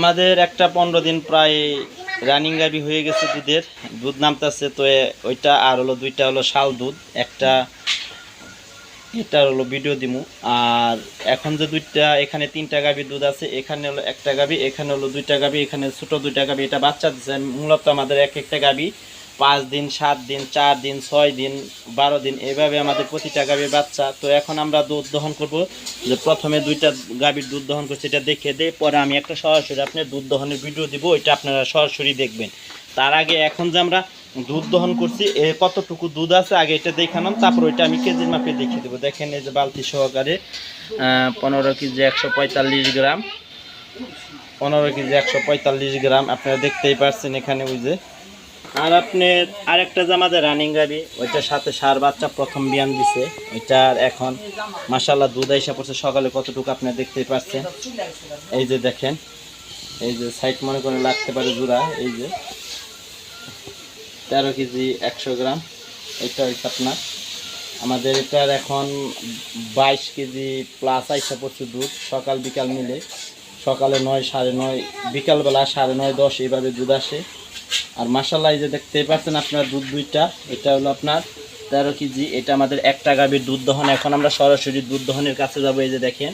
আমাদের একটা 15 দিন প্রায় রানিং গাভি হয়ে গেছে, দুধের দুধ নামতেছে। তো ওইটা আর হলো দুইটা হলো শাল দুধ, একটা এটা হলো ভিডিও দিমু। আর এখন যে দুইটা এখানে 3টা গাভীর দুধ আছে, এখানে হলো একটা গাভী, এখানে হলো 2টা গাভী, এখানে ছোট 2টা গাভী, এটা বাচ্চা দিচ্ছে। মূলত আমাদের এক একটা গাভী 5 দিন, 7 দিন, 4 দিন, 6 দিন, 12 দিন এভাবে আমাদের প্রতিটা গাভীর বাচ্চা। তো এখন আমরা দুধ দহন করব। যে প্রথমে 2টা গাভীর দুধ দহন করছে এটা দেখে দেয়, পরে আমি একটা সরাসরি আপনার দুধ দহনের ভিডিও দিব, ওইটা আপনারা সরাসরি দেখবেন। তার আগে এখন যে আমরা দুধ দহন করছি কতটুকু দুধ আছে আগে এটা দেখালাম, তারপর ওইটা আমি কেজির মাপে দেখিয়ে দেবো। দেখেন এই যে বালতি সহকারে 15 কেজি 145 গ্রাম, 15 কেজি 145 গ্রাম আপনারা দেখতেই পাচ্ছেন এখানে। ওই যে আর আপনার আরেকটা যে আমাদের রানিং গাড়ি, ওইটার সাথে সার বাচ্চা প্রথম বিয়ান দিছে, ওইটার এখন মাশাআল্লাহ দুধ আইসা পড়ছে সকালে কতটুকু আপনারা দেখতেই পাচ্ছেন। এই যে দেখেন, এই যে সাইড মনে করে লাগতে পারে জোড়া, এই যে 13 কেজি 100 গ্রাম। এটা হচ্ছে আপনার আমাদের এটার এখন 22 কেজি প্লাস আইসা পড়ছে দুধ, সকাল বিকাল মিলে। সকালে 9, 9:30, বিকালবেলা 9:30, 10 এইভাবে দুধ আসে। আর মাশাআল্লাহ এই যে দেখতেই পাচ্ছেন আপনার দুধ দুইটা, এটা হলো আপনার 13 কেজি। এটা আমাদের একটা গাভীর দুধ দহন। এখন আমরা সরাসরি দুধ দহনের কাছে যাব। এই যে দেখেন,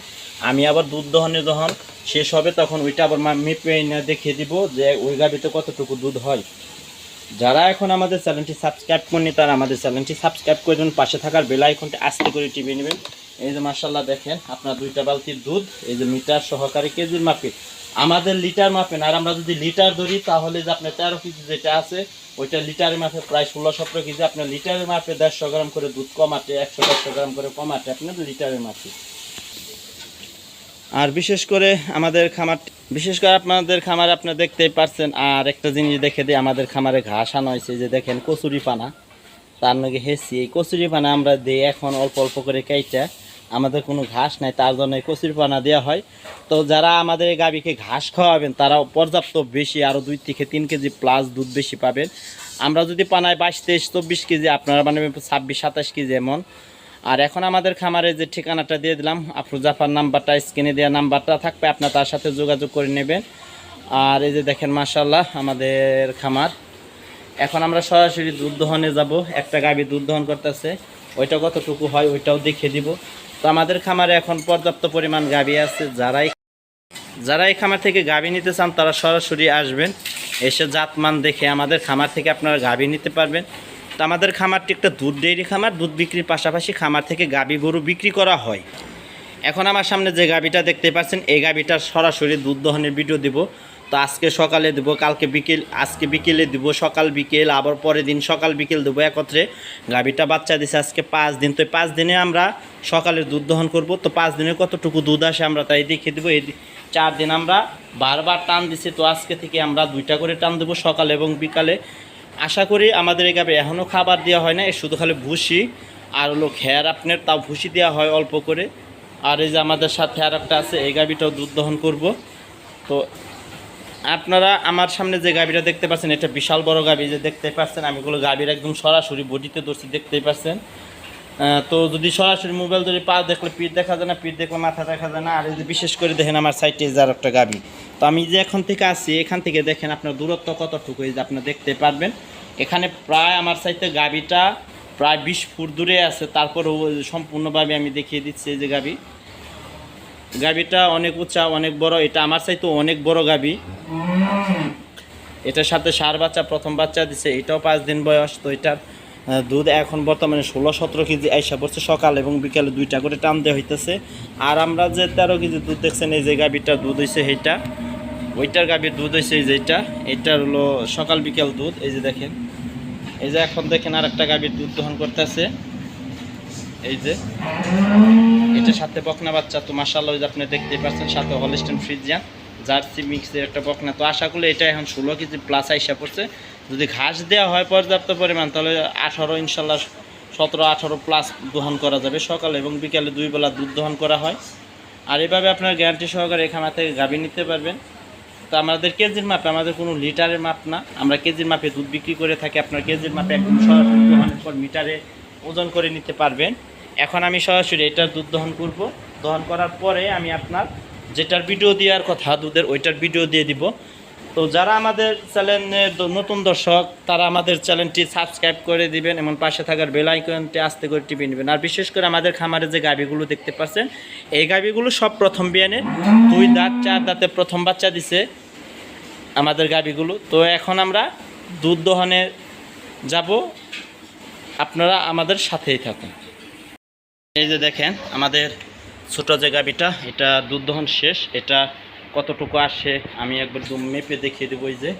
আমি আবার দুধ দহনের যখন শেষ হবে তখন ওইটা আবার মেপে এনে দেখিয়ে দিব যে ওই গাভীতে কতটুকু দুধ হয়। যারা এখন আমাদের চ্যানেলটি সাবস্ক্রাইব করেনি তারা আমাদের চ্যানেলটি সাবস্ক্রাইব করে দেবেন, পাশে থাকার বেল আইকনটি আস্তে করে টিপে নেবেন। এই যে মাশাআল্লাহ দেখেন আপনার 2টা বালতির দুধ, এই যে মিটার সহকারে কেজির মাপে, আমাদের লিটার মাপেন। আর আমরা যদি লিটার ধরি তাহলে যে আপনার 13 কেজি যেটা আছে ওইটা লিটারের মাপে প্রায় 16-17 কেজি। আপনার লিটারের মাপে 150 গ্রাম করে দুধ কমাতে, 150 গ্রাম করে কমাতে আপনার লিটারের মাপে। আর বিশেষ করে আমাদের খামার, বিশেষ করে আপনাদের খামারে আপনারা দেখতেই পাচ্ছেন। আর একটা জিনিস দেখে দিই, আমাদের খামারে ঘাস আনা হয়েছে, যে দেখেন কচুরি পানা, তার নাকি হেসি। এই কচুরি পানা আমরা দিই এখন অল্প অল্প করে কেটে, আমাদের কোনো ঘাস নাই তার জন্য এই কচুরি পানা দেওয়া হয়। তো যারা আমাদের এই গাভীকে ঘাস খাওয়াবেন তারা পর্যাপ্ত বেশি, আরও 2 থেকে 3 কেজি প্লাস দুধ বেশি পাবেন। আমরা যদি পানায় 22, 23, 24 কেজি, আপনারা বানাবেন 26, 27 কেজি এমন। আর এখন আমাদের খামারে যে ঠিকানাটা দিয়ে দিলাম, আফরোজ জাফার নাম্বারটা স্ক্রিনে দেওয়া নাম্বারটা থাকবে, আপনার তার সাথে যোগাযোগ করে নেবেন। আর এই যে দেখেন মাশাআল্লাহ আমাদের খামার। এখন আমরা সরাসরি দুধ দহনে যাব। একটা গাভী দুধ দহন করতেছে, ওইটা কতটুকু হয় ওইটাও দেখিয়ে দিব। তো আমাদের খামারে এখন পর্যাপ্ত পরিমাণ গাভী আছে। যারা এই খামার থেকে গাভী নিতে চান তারা সরাসরি আসবেন, এসে জাতমান দেখে আমাদের খামার থেকে আপনারা গাভী নিতে পারবেন। তো আমাদের খামারটি একটা দুধ ডেইরি খামার, দুধ বিক্রির পাশাপাশি খামার থেকে গাভী গরু বিক্রি করা হয়। এখন আমার সামনে যে গাভীটা দেখতে পাচ্ছেন এই গাভীটার সরাসরি দুধ দহনের ভিডিও দিব। তো আজকে সকালে দেবো, কালকে বিকেল, আজকে বিকেলে দিব, সকাল বিকেল, আবার পরের দিন সকাল বিকেল দেবো একত্রে। গাভীটা বাচ্চা দিছে আজকে 5 দিন। তো 5 দিনে আমরা সকালের দুধ দহন করব। তো 5 দিনে কতটুকু দুধ আসে আমরা তাই দেখিয়ে দেবো। এই 4 দিন আমরা বারবার টান দিছি, তো আজকে থেকে আমরা 2টা করে টান দেবো সকালে এবং বিকালে। আশা করি আমাদের এই গাভী এখনও খাবার দেওয়া হয় না, শুধু খালি ভুসি আর হলো খেয়ার আপনার, তাও ভুসি দেওয়া হয় অল্প করে। আর এই যে আমাদের সাথে আর একটা আছে, এই গাভীটাও দুধ দহন করব। তো আপনারা আমার সামনে যে গাভীটা দেখতে পাচ্ছেন এটা বিশাল বড় গাভী, যে দেখতে পাচ্ছেন আমি এগুলো গাভীর একদম সরাসরি বডিতে ধরছি, দেখতেই পাচ্ছেন। তো যদি সরাসরি মোবাইল ধরে পা দেখলে পিঠ দেখা যায় না, পিঠ দেখলে মাথা দেখা যায় না। আর এই যে বিশেষ করে দেখেন আমার সাইডে যার একটা গাভী। তো আমি যে এখন থেকে আসি, এখান থেকে দেখেন আপনার দূরত্ব কতটুকু, এই যে আপনার দেখতে পারবেন। এখানে প্রায় আমার সাইডে গাভীটা প্রায় 20 ফুট দূরে আছে, তারপরেও সম্পূর্ণভাবে আমি দেখিয়ে দিচ্ছি। এই যে গাভীটা অনেক উঁচা, অনেক বড়, এটা আমার চাইতে অনেক বড় গাভী। এটার সাথে সার বাচ্চা প্রথম বাচ্চা দিছে, এটাও 5 দিন বয়স। তো এটার দুধ এখন বর্তমানে 16-17 কেজি আইসা পড়ছে, সকাল এবং বিকালে 2টা করে টান দেওয়া হইতেছে। আর আমরা যে 13 কেজি দুধ দেখছেন, এই যে গাভীটার দুধ হয়েছে এইটা, ওইটার গাভীর দুধ হয়েছে এই যে এটার হলো সকাল বিকাল দুধ। এই যে দেখেন, এই যে এখন দেখেন আর একটা গাভীর দুধ দহন করতেছে, এই যে এটার সাথে বকনা বাচ্চা। তো মাশাআল্লাহ ওই যে আপনি দেখতেই পাচ্ছেন, সাথে হলস্টেইন ফ্রিজিয়ান জার্সি মিক্সের একটা বকনা। তো আশা করি এটা এখন 16 কেজি প্লাস আইসা পড়ছে। যদি ঘাস দেওয়া হয় পর্যাপ্ত পরিমাণ তাহলে 18, ইনশাল্লাহ 17-18 প্লাস দহন করা যাবে। সকাল এবং বিকালে 2 বেলা দুধ দহন করা হয়। আর এভাবে আপনার গ্যারান্টি সহকারে এখান থেকে গাভী নিতে পারবেন। তো আমাদের কেজির মাপে, আমাদের কোনো লিটারের মাপ না, আমরা কেজির মাপে দুধ বিক্রি করে থাকি। আপনার কেজির মাপে একদম সরাসরি দহনের পর মিটারে ওজন করে নিতে পারবেন। এখন আমি সরাসরি এটার দুধ দহন করব। দহন করার পরে আমি আপনার যেটার ভিডিও দেওয়ার কথা দুধের ওইটার ভিডিও দিয়ে দিব। তো যারা আমাদের চ্যানেলের নতুন দর্শক তারা আমাদের চ্যানেলটি সাবস্ক্রাইব করে দিবেন, এমন পাশে থাকার বেল আইকনটি আস্তে করে টিপে নেবেন। আর বিশেষ করে আমাদের খামারে যে গাভীগুলো দেখতে পাচ্ছেন এই গাভীগুলো সব প্রথম বিয়ানের 2 দাঁত 4 দাঁতে প্রথম বাচ্চা দিছে আমাদের গাভীগুলো। তো এখন আমরা দুধ দহনে যাব, আপনারা আমাদের সাথেই থাকুন। এই যে দেখেন আমাদের ছোট যে গাভীটা, এটা দুধ দহন শেষ। এটা কতটুকু আসে আমি একবার মেপে দেখিয়ে দেবো। এই যে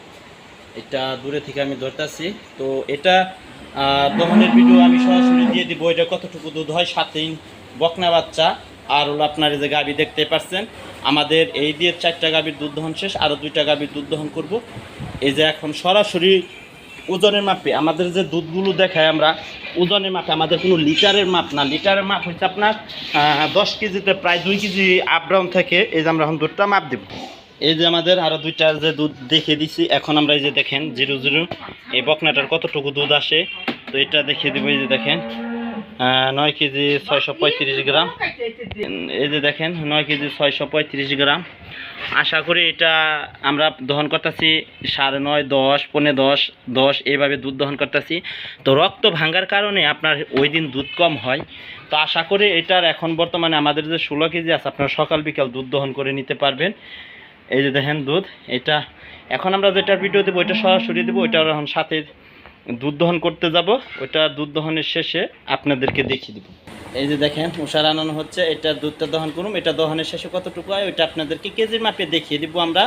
এটা দূরে থেকে আমি ধরতেছি, তো এটা দহনের ভিডিও আমি সরাসরি দিয়ে দিব। এটা কতটুকু দুধ হয়, সাথেই বকনা বাচ্চা। আর হলো আপনার এই যে গাভী দেখতে পাচ্ছেন আমাদের এই দিয়ে 4টা গাভীর দুধ দহন শেষ, আরও 2টা গাভীর দুধ দহন করব। এই যে এখন সরাসরি ওজনের মাপে আমাদের যে দুধগুলো দেখায় আমরা ওজনের মাপে, আমাদের কোনো লিটারের মাপ না। লিটারের মাপ হচ্ছে আপনার 10 কেজিতে প্রায় 2 কেজি আপডাউন থেকে। এই যে আমরা এখন দুধটা মাপ দেব। এই যে আমাদের আরও 2টার যে দুধ দেখিয়ে দিছি। এখন আমরা এই যে দেখেন 0 এই বকনাটার কতটুকু দুধ আসে, তো এটা দেখিয়ে দেবো। এই যে দেখেন 9 কেজি 635 গ্রাম। এই যে দেখেন 9 কেজি 635 গ্রাম। আশা করি এটা আমরা দহন করতেছি 9.5, 10, 15, 10 এইভাবে দুধ দহন করতেছি। তো রক্ত ভাঙার কারণে আপনার ওই দিন দুধ কম হয়। তো আশা করি এটার এখন বর্তমানে আমাদের যে 16 কেজি আছে আপনারা সকাল বিকাল দুধ দহন করে নিতে পারবেন। এই যে দেখেন দুধ, এটা এখন আমরা যেটার ভিডিও দেবো ওইটা সরাসরি দেবো। ওইটা এখন সাথে দুধ দহন করতে যাব, ওইটা দুধ দহনের শেষে আপনাদেরকে দেখিয়ে দেবো। এই যে দেখেন উষার আনানো হচ্ছে, এটা দুধটা দহন করুন। এটা দহনের শেষে কতটুকু হয় ওইটা আপনাদেরকে কেজির মাপে দেখিয়ে দিব আমরা।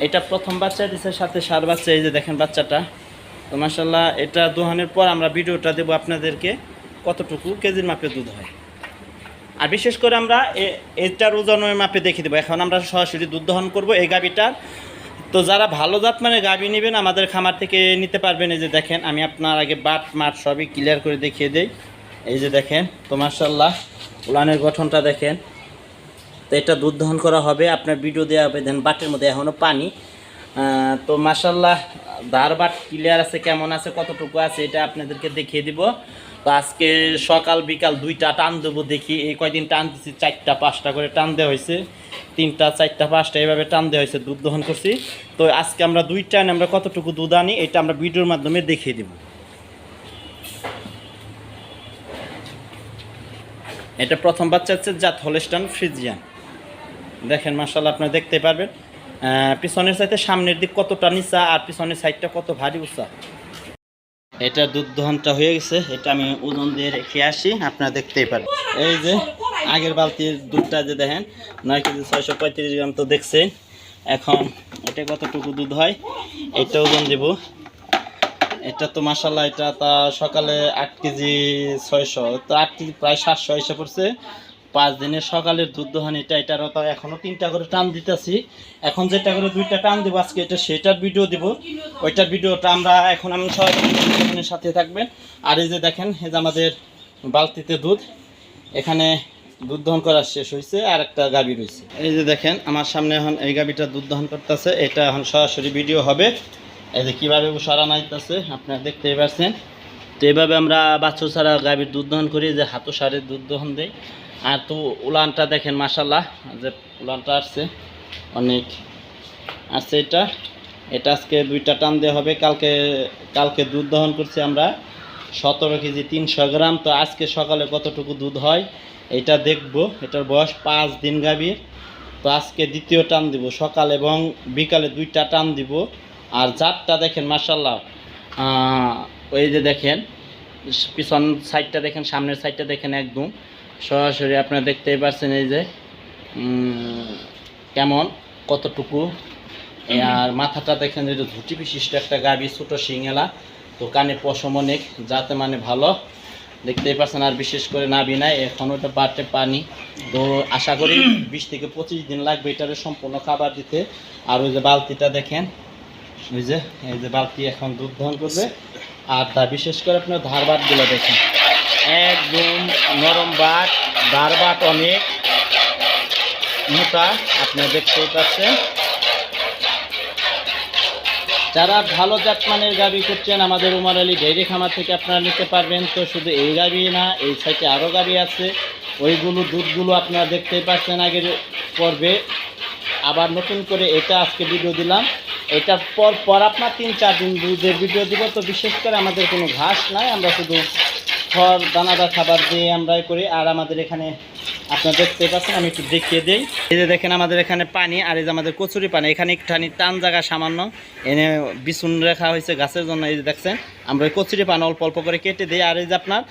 এটা প্রথম বাচ্চা দিচ্ছে, সাথে 4 বাচ্চা। এই যে দেখেন বাচ্চাটা, তো মাশাআল্লাহ এটা দহনের পর আমরা ভিডিওটা দেবো আপনাদেরকে কতটুকু কেজির মাপে দুধ হয়। আর বিশেষ করে আমরা এটার ওজনের মাপে দেখিয়ে দেবো। এখন আমরা সরাসরি দুধ দহন করবো এই গাভীটার। তো যারা ভালো জাত মানে গাভী নেবেন আমাদের খামার থেকে নিতে পারবেন। এই যে দেখেন আমি আপনার আগে বাট মাঠ সবই ক্লিয়ার করে দেখিয়ে দেই। এই যে দেখেন, তো মাশাআল্লাহ উলানের গঠনটা দেখেন। তো এটা দুধ দহন করা হবে, আপনার ভিডিও দেওয়া হবে। দেন বাটের মধ্যে এখনও পানি। তো মাশাআল্লাহ ধার বাট ক্লিয়ার আছে, কেমন আছে কতটুকু আছে এটা আপনাদেরকে দেখিয়ে দিব। তো আজকে সকাল বিকাল 2টা টান দেবো। দেখি এই কয়দিন টান দিচ্ছি 4টা 5টা করে টান দেওয়া হয়েছে, 3টা 4টা 5টা এইভাবে টান দেওয়া হয়েছে, দুধ দহন করছি। তো আজকে আমরা 2 টান আমরা কতটুকু দুধ আনি এটা আমরা ভিডিওর মাধ্যমে দেখিয়ে দিব। এটা প্রথম বাচ্চা হচ্ছে জাত হলস্টাইন ফ্রিজিয়ান। দেখেন মাশাআল্লাহ আপনারা দেখতে পারবেন পিছনের সাইডে সামনের দিক কতটা নিচা আর পিছনের সাইডটা কত ভারী উঁচা। এটা দুধ দহনটা হয়ে গেছে, এটা আমি ওজন দিয়ে রেখে আসি, আপনারা দেখতেই পারেন। এই যে আগের বালতির দুধটা যে দেখেন 9 কেজি 635 গ্রাম, তো দেখছেন। এখন এটা কতটুকু দুধ হয় এটা ওজন দেব। এটা তো মাশাআল্লাহ এটা তা সকালে 8 কেজি 600, তো 8 কেজি প্রায় 700 এসে পড়ছে 5 দিনের সকালের দুধ দহন। এটারও তো এখনও 3টা করে টান দিতেছি। এখন যেটা করে 2টা টান দেবো আজকে, এটা সেটার ভিডিও দিব। ওইটার ভিডিওটা আমরা এখন আমি সবাই সাথে থাকবেন। আর এই যে দেখেন এই যে আমাদের বালতিতে দুধ, এখানে দুধ দহন করা শেষ হয়েছে, আর একটা গাভী রয়েছে। এই যে দেখেন আমার সামনে এখন এই গাভীটা দুধ দহন করতেছে, এটা এখন সরাসরি ভিডিও হবে। এই যে কীভাবে সারা নাইতেছে আপনারা দেখতেই পাচ্ছেন। তো এইভাবে আমরা বাছুর ছাড়া গাভীর দুধ দহন করি, যে হাতু সারের দুধ দহন দেয়। আর তো উলানটা দেখেন মাশাআল্লাহ যে উলানটা আসছে অনেক আসছে। এটা আজকে 2টা টান দেওয়া হবে। কালকে দুধ দহন করছি আমরা 17 কেজি 300 গ্রাম। তো আজকে সকালে কতটুকু দুধ হয় এটা দেখব। এটার বয়স 5 দিন গাভীর। তো আজকে দ্বিতীয় টান দিব, সকাল এবং বিকালে 2টা টান দিব। আর জাতটা দেখেন মাশাআল্লাহ, ওই যে দেখেন পিছন সাইডটা দেখেন, সামনের সাইডটা দেখেন, একদম সরাসরি আপনারা দেখতেই পাচ্ছেন। এই যে কেমন কতটুকু, আর মাথাটা দেখেন যে ঝুটি বিশিষ্ট একটা গাভী, ছোটো শিঙেলা। তো কানে পশম অনেক, যাতে মানে ভালো দেখতেই পাচ্ছেন। আর বিশেষ করে নাভি নাই, এখন ওটা বাটে পানি। তো আশা করি 20 থেকে 25 দিন লাগবে এটারে সম্পূর্ণ খাবার দিতে। আর ওই যে বালতিটা দেখেন, ওই যে এই যে বালতি এখন দুধ দহন করবে। আর তা বিশেষ করে আপনার ধার বাটগুলো দেখেন, একদম নরম বাট, ধার বাট অনেক মোটা, আপনারা দেখতেই পাচ্ছেন। যারা ভালো জাত মানের গাভী করছেন আমাদের উমর আলী ডেইরি খামার থেকে আপনারা নিতে পারবেন। তো শুধু এই গাভী না, এই সাইডে আরও গাভী আছে, ওইগুলো দুধগুলো আপনারা দেখতেই পাচ্ছেন আগের পর্বে। আবার নতুন করে এটা আজকে ভিডিও দিলাম। এটার পর আপনার 3-4 দিন দুধের ভিডিও দিব। তো বিশেষ করে আমাদের কোনো ঘাস নাই, আমরা শুধু খড় দানাদার খাবার দিয়ে আমরাই করি। আর আমাদের এখানে আপনারা দেখতে পাচ্ছেন, আমি একটু দেখিয়ে দিই। এই যে দেখেন আমাদের এখানে পানি, আর এই যে আমাদের কচুরি পানি। এখানে একটুখানি টান জায়গা সামান্য এনে বিছুন রাখা হয়েছে গাছের জন্য। এই যে দেখছেন আমরা ওই কচুরি পানি অল্প অল্প করে কেটে দিই। আর এই যে আপনার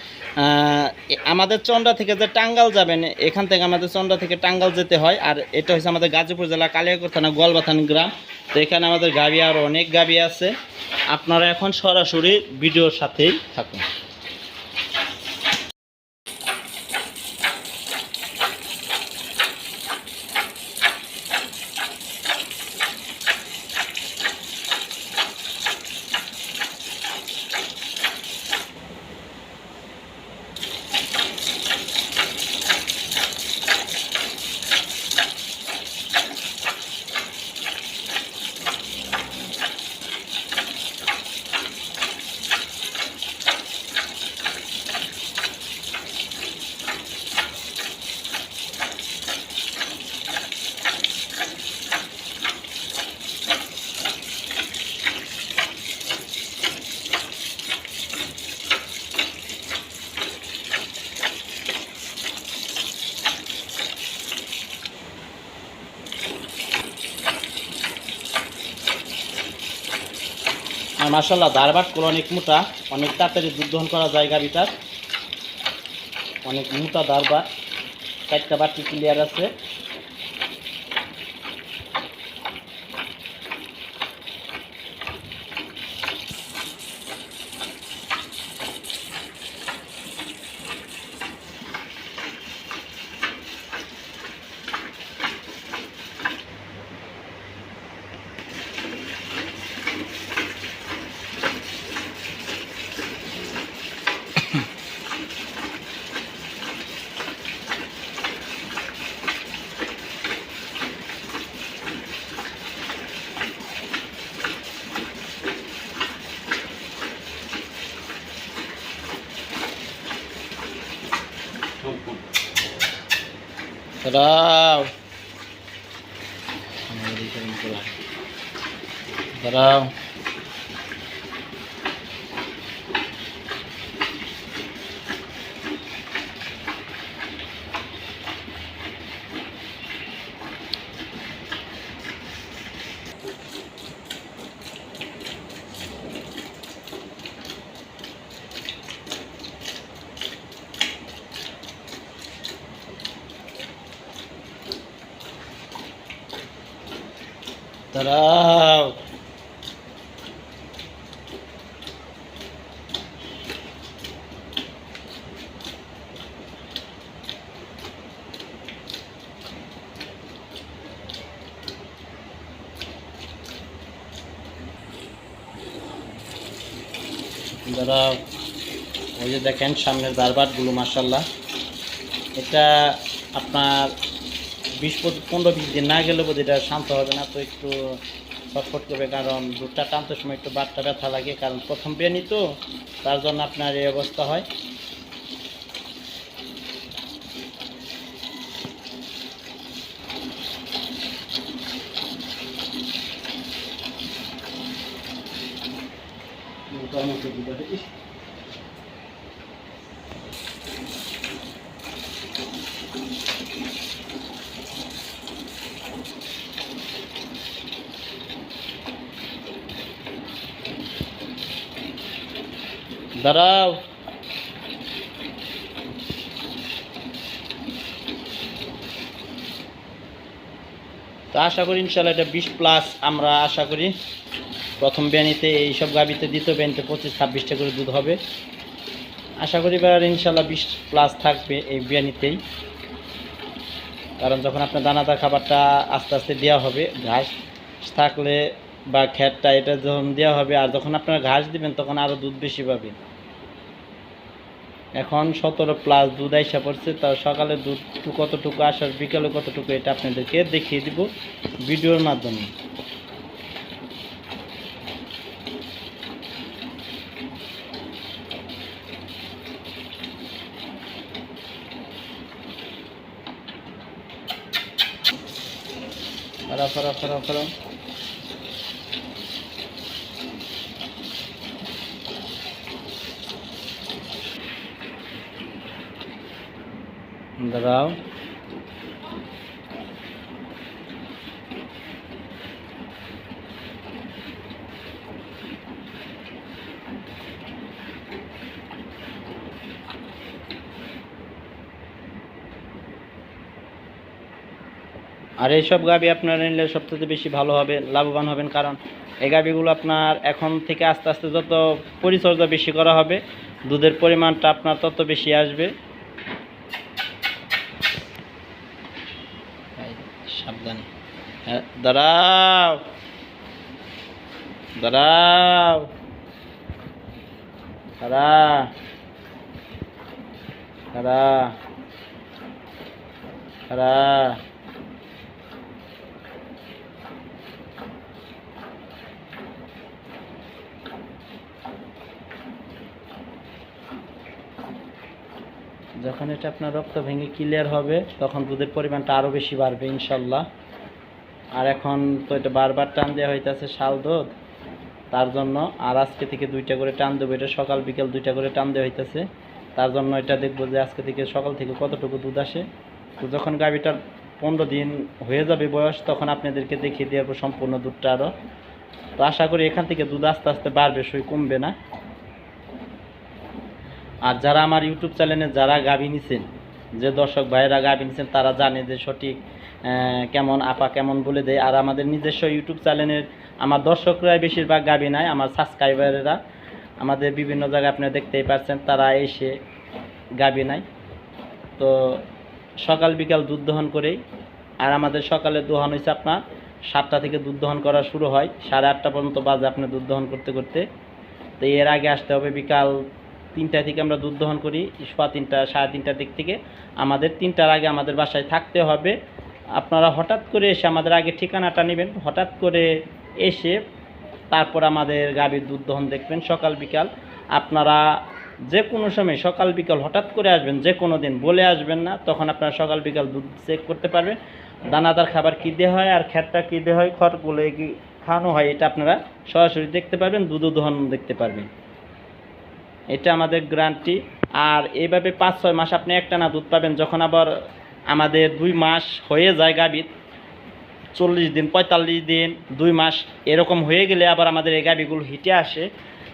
আমাদের চন্দ্রা থেকে যে টাঙ্গাল যাবেন, এখান থেকে আমাদের চন্দ্রা থেকে টাঙ্গাল যেতে হয়। আর এটা হচ্ছে আমাদের গাজীপুর জেলা কালিয়াকৈর থানা গোয়ালবাথান গ্রাম। তো এখানে আমাদের গাভী আরও অনেক গাভী আছে। আপনারা এখন সরাসরি ভিডিওর সাথেই থাকুন। আর মাশাআল্লাহ ধারবাটগুলো অনেক মোটা, অনেক তাড়াতাড়ি দুধ দহন করা যায় গাভীটার। অনেক মোটা ধারবাট, 4টা বাটি ক্লিয়ার আছে। দাঁড়াও দাঁড়াও, দাঁড়াও। দাঁড়াও। ওই যে দেখেন সামনের ধারবাটগুলো মাশাআল্লাহ, এটা আপনার 15-20 দিন না গেলে বোধ এটা শান্ত হবে না। তো একটু ছটফট করবে, কারণ দুধটা টানতে সময় একটু বাটটা ব্যথা লাগে, কারণ প্রথম বিয়ানি তো, তার জন্য আপনার এই অবস্থা হয়। দাঁড়াও। তো আশা করি ইনশাল্লাহ এটা 20+ আমরা আশা করি প্রথম বিয়ানিতে, এইসব গাভিতে দ্বিতীয় বিয়ানিতে 25-26টা করে দুধ হবে আশা করি। এবার ইনশাল্লাহ 20+ থাকবে এই বিয়ানিতেই, কারণ যখন আপনার দানাদার খাবারটা আস্তে আস্তে দেওয়া হবে, ঘাস থাকলে বা খ্যাটটা এটা যখন দেওয়া হবে, আর যখন আপনারা ঘাস দিবেন তখন আরও দুধ বেশি পাবে। এখন 17+ দুধ আইসা পড়ছে। তাও সকালে দুধ কতটুকু আসার, বিকালে কতটুকু, এটা আপনাদেরকে দেখিয়ে দিব ভিডিওর মাধ্যমে। খারাপ খারাপ খারাপ খারাপ দাঁড়াও। আর এইসব গাভী আপনারা নিলে সবথেকে বেশি ভালো হবে, লাভবান হবেন। কারণ এই গাভীগুলো আপনার এখন থেকে আস্তে আস্তে যত পরিচর্যা বেশি করা হবে, দুধের পরিমাণটা আপনার তত বেশি আসবে। সাবধানে, হ্যাঁ দাঁড়াও দাঁড়াও, খারা খারা খারা। যখন এটা আপনার রক্ত ভেঙে ক্লিয়ার হবে তখন দুধের পরিমাণটা আরও বেশি বাড়বে ইনশাল্লাহ। আর এখন তো এটা বারবার টান দেওয়া হইতেছে শাল দুধ, তার জন্য আর আজকে থেকে 2টা করে টান দেবো। এটা সকাল বিকেল 2টা করে টান দেওয়া হইতেছে, তার জন্য এটা দেখবো যে আজকে থেকে সকাল থেকে কতটুকু দুধ আসে। তো যখন গাভীটার 15 দিন হয়ে যাবে বয়স, তখন আপনাদেরকে দেখিয়ে দেওয়ার সম্পূর্ণ দুধটা আরও। তো আশা করি এখান থেকে দুধ আস্তে আস্তে বাড়বে, সই কমবে না। আর যারা আমার ইউটিউব চ্যানেলে যারা গাভী নিছেন, যে দর্শক ভাইয়েরা গাভী নিছেন, তারা জানে যে সঠিক কেমন আপা কেমন বলে দেয়। আর আমাদের নিজস্ব ইউটিউব চ্যানেলের আমার দর্শকরাই বেশিরভাগ গাভী নাই, আমার সাবস্ক্রাইবারেরা আমাদের বিভিন্ন জায়গায় আপনারা দেখতেই পাচ্ছেন, তারা এসে গাভী নাই। তো সকাল বিকাল দুধ দহন করেই, আর আমাদের সকালে দহন হয়েছে আপনার 7টা থেকে দুধ দহন করা শুরু হয়, 8:30 পর্যন্ত বাজে আপনার দুধ দহন করতে করতে। তো এর আগে আসতে হবে বিকাল 3টা থেকে আমরা দুধ দহন করি, 3:30 3:30টার দিক থেকে আমাদের 3টার আগে আমাদের বাসায় থাকতে হবে। আপনারা হঠাৎ করে এসে আমাদের আগে ঠিকানাটা নেবেন, হঠাৎ করে এসে তারপর আমাদের গাভীর দুধ দহন দেখবেন। সকাল বিকাল আপনারা যে কোনো সময় সকাল বিকাল হঠাৎ করে আসবেন, যে কোনো দিন বলে আসবেন না, তখন আপনারা সকাল বিকাল দুধ চেক করতে পারবেন। দানাদার খাবার কী দেওয়া হয় আর খ্যাটটা কী দেওয়া হয়, খড়গুলো কি খাওয়ানো হয়, এটা আপনারা সরাসরি দেখতে পারবেন, দুধ দহন দেখতে পারবেন। এটা আমাদের গ্যারান্টি। আর এইভাবে 5-6 মাস আপনি একটানা দুধ পাবেন। যখন আবার আমাদের 2 মাস হয়ে যায় গাভীর, 40 দিন 45 দিন 2 মাস এরকম হয়ে গেলে আবার আমাদের এই গাভীগুলো হিটে আসে,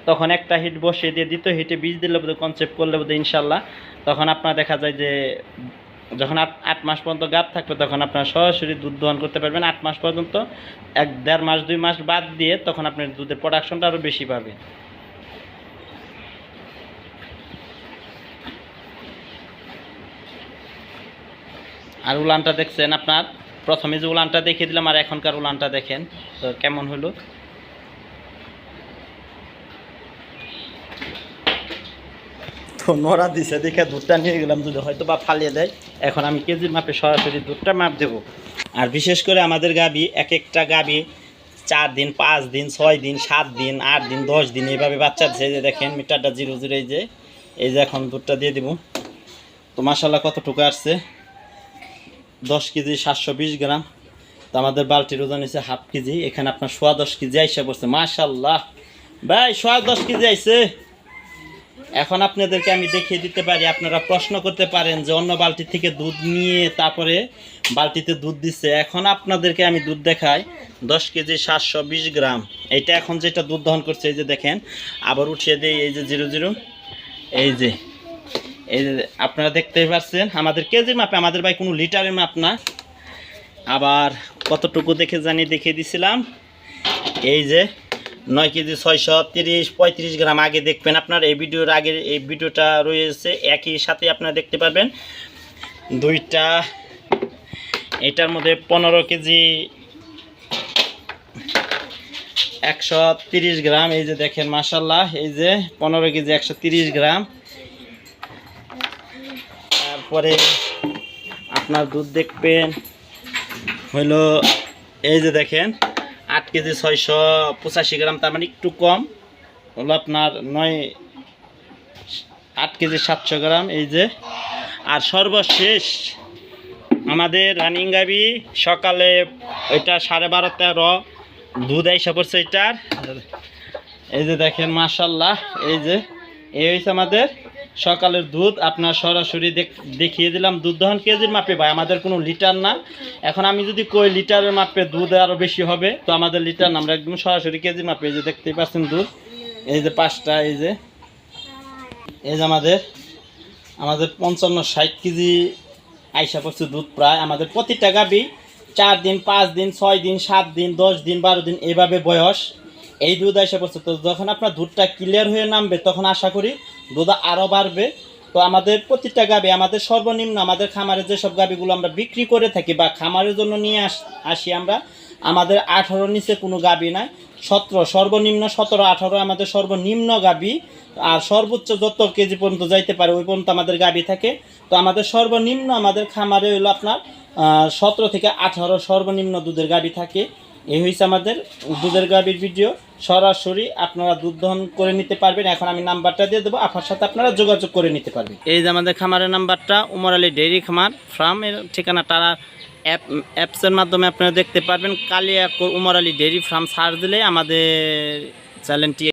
তখন একটা হিট বসিয়ে দিয়ে দ্বিতীয় হিটে বীজ দিলে বোধহয় কনসেপ্ট করলে বোধহয় ইনশাল্লাহ, তখন আপনার দেখা যায় যে যখন 8 মাস পর্যন্ত গাভ থাকবে, তখন আপনার সরাসরি দুধ দহন করতে পারবেন। 8 মাস পর্যন্ত 1-1.5 মাস 2 মাস বাদ দিয়ে তখন আপনার দুধের প্রোডাকশনটা আরও বেশি পাবে। আর উলানটা দেখছেন আপনার, প্রথমে যে উলানটা দেখিয়ে দিলাম আর এখনকার উলানটা দেখেন তো কেমন হলো। তো নড়া দিছে দেখে দুধটা নিয়ে গেলাম, যদি হয়তো বা ফালিয়ে দেয়। এখন আমি কেজির মাপে সরাসরি দুধটা মাপ দেবো। আর বিশেষ করে আমাদের গাভী, এক একটা গাভী 4 দিন 5 দিন 6 দিন 7 দিন 8 দিন 10 দিন এইভাবে বাচ্চা দিচ্ছে। যে দেখেন মিটারটা 0-0, এই যে এখন দুধটা দিয়ে দিব। তো মাশাআল্লাহ কতটুকু আসছে, 10 কেজি 720 গ্রাম। তো আমাদের বালতির ওজন হচ্ছে 1/2 কেজি। এখানে আপনার 10 কেজি আইসা পড়ছে। মাশাআল্লাহ ভাই 10 কেজি আইছে। এখন আপনাদেরকে আমি দেখিয়ে দিতে পারি, আপনারা প্রশ্ন করতে পারেন যে অন্য বালতি থেকে দুধ নিয়ে তারপরে বালতিতে দুধ দিচ্ছে। এখন আপনাদেরকে আমি দুধ দেখাই, 10 কেজি 720 গ্রাম। এইটা এখন যেটা দুধ দহন করছে, এই যে দেখেন, আবার উঠিয়ে দেই, এই যে 0-0, এই যে আপনারা দেখতেই পাচ্ছেন আমাদের কেজির মাপে, আমাদের ভাই কোনো লিটারের মাপ না। আবার কতটুকু দেখে জানি দেখিয়ে দিছিলাম, এই যে 9 কেজি 630-35 গ্রাম। আগে দেখবেন আপনার এই ভিডিওর আগে, এই ভিডিওটা রয়েছে একই সাথে আপনারা দেখতে পারবেন। দুইটা এটার মধ্যে 15 কেজি 130 গ্রাম। এই যে দেখেন মাশাআল্লাহ, এই যে 15 কেজি 130 গ্রাম। তারপরে আপনার দুধ দেখবেন হলো, এই যে দেখেন 8 কেজি 685 গ্রাম, তার মানে একটু কম হলো আপনার 8 কেজি 700 গ্রাম। এই যে আর সর্বশেষ আমাদের রানিং গাবি সকালে এটা 12:30-13 দুধ আইসা পড়ছে এটার। এই যে দেখেন মাশাল্লাহ, এই যে এই হয়েছে আমাদের সকালের দুধ। আপনার সরাসরি দেখিয়ে দিলাম দুধ দহন কেজির মাপে ভাই, আমাদের কোনো লিটার না। এখন আমি যদি কই লিটারের মাপে দুধ আরও বেশি হবে, তো আমাদের লিটার না, আমরা একদম সরাসরি কেজির মাপে। এই যে দেখতেই পাচ্ছেন দুধ, এই যে 5টা, এই যে আমাদের 55-60 কেজি আইসা পড়ছে দুধ প্রায়। আমাদের প্রতিটা গাবি 4 দিন, 5 দিন, 6 দিন, 7 দিন, 10 দিন, 12 দিন এভাবে বয়স এই দুধ আইসা পড়ছে। তো যখন আপনার দুধটা ক্লিয়ার হয়ে নামবে তখন আশা করি দুধ আরও বাড়বে। তো আমাদের প্রতিটা গাবি, আমাদের সর্বনিম্ন আমাদের খামারে যেসব গাবিগুলো আমরা বিক্রি করে থাকি বা খামারের জন্য নিয়ে আসি আমরা, আমাদের 18 নিচে কোনো গাবি নাই। 17 সর্বনিম্ন, 17, 18 আমাদের সর্বনিম্ন গাবি। আর সর্বোচ্চ যত কেজি পর্যন্ত যাইতে পারে ওই পর্যন্ত আমাদের গাবি থাকে। তো আমাদের সর্বনিম্ন আমাদের খামারে হলো আপনার 17 থেকে 18 সর্বনিম্ন দুধের গাবি থাকে। এই হয়েছে আমাদের দুধের গাবির ভিডিও। সরাসরি আপনারা দুধ দহন করে নিতে পারবেন। এখন আমি নাম্বারটা দিয়ে দেবো, আপনার সাথে আপনারা যোগাযোগ করে নিতে পারবেন। এই যে আমাদের খামারের নাম্বারটা, উমর আলী ডেইরি খামার ফার্ম এর ঠিকানা তারা অ্যাপসের মাধ্যমে আপনারা দেখতে পারবেন। Kaliakair Umar Ali dairy farm search দিলে আমাদের চ্যানেলটি